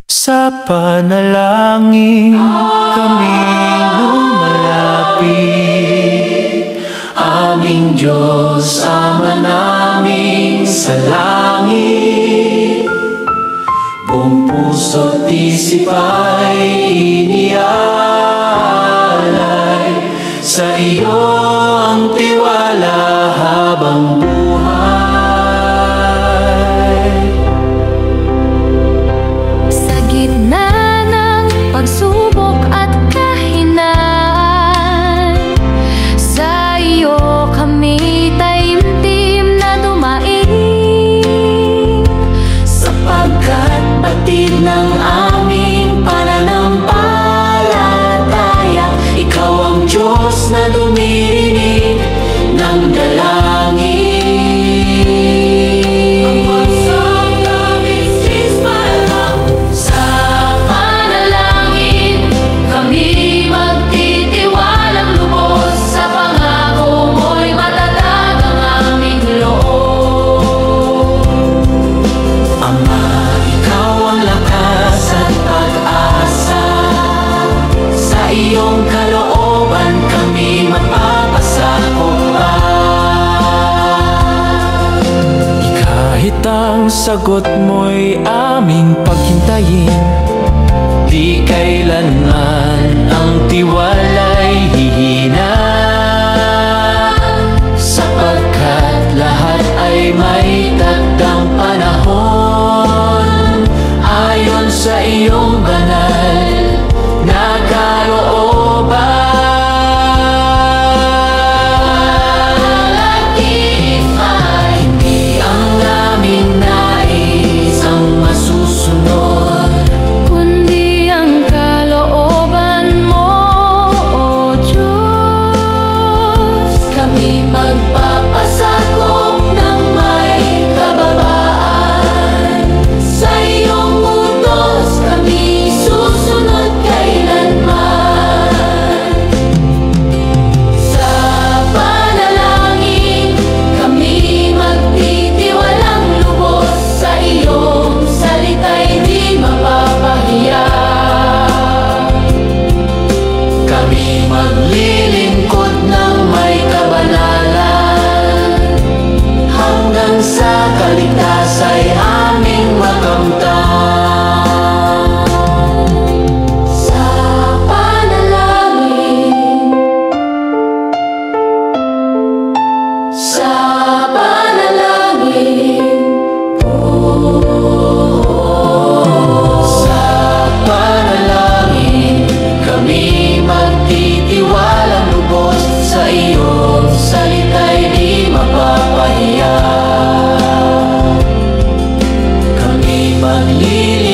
Sa panalangin kami lumalapit. Aming Diyos, Ama namin sa langit, buong puso't isip ay inialay. Sa iyo ang tiwala habang buhay. Sa gitna ng pagsubok at kahinaan, sa iyo kami taimtim na dumaing. Sapagkat batid ng aming pananampalataya, ikaw ang Diyos na dumirinig ng dalangin. Sa panalangin kami magtitiwalang lubos, sa pangako mo'y matatag ang aming loob. Ama, ikaw ang lakas at pag-asa, sa iyong kalooban kami mapapasakop pa. Kahit ang sagot mo'y aming paghintayin, di kailanman ang tiwala'y hihina, sapagkat lahat ay may takdang panahon, ayon sa iyong banal na kalooban. Laging ay hindi ang aming nais ang masusunod, Kundi ang kalooban mo, O Diyos. kami magpapasakop ng may kababaan. Sa iyong utos kami susunod kailanman. Sa panalangin kami magtitiwalang lubos, sa iyong salita'y di mapapahiya. Kami maglilingkod ng may kabanalan, hanggang sa kaligtas ay aming makamtan. Sa panalangin, sa panalangin, sa panalangin kami magtitiwalang lubos, sa iyong salita'y di mapapahiya. Kami maglilingkod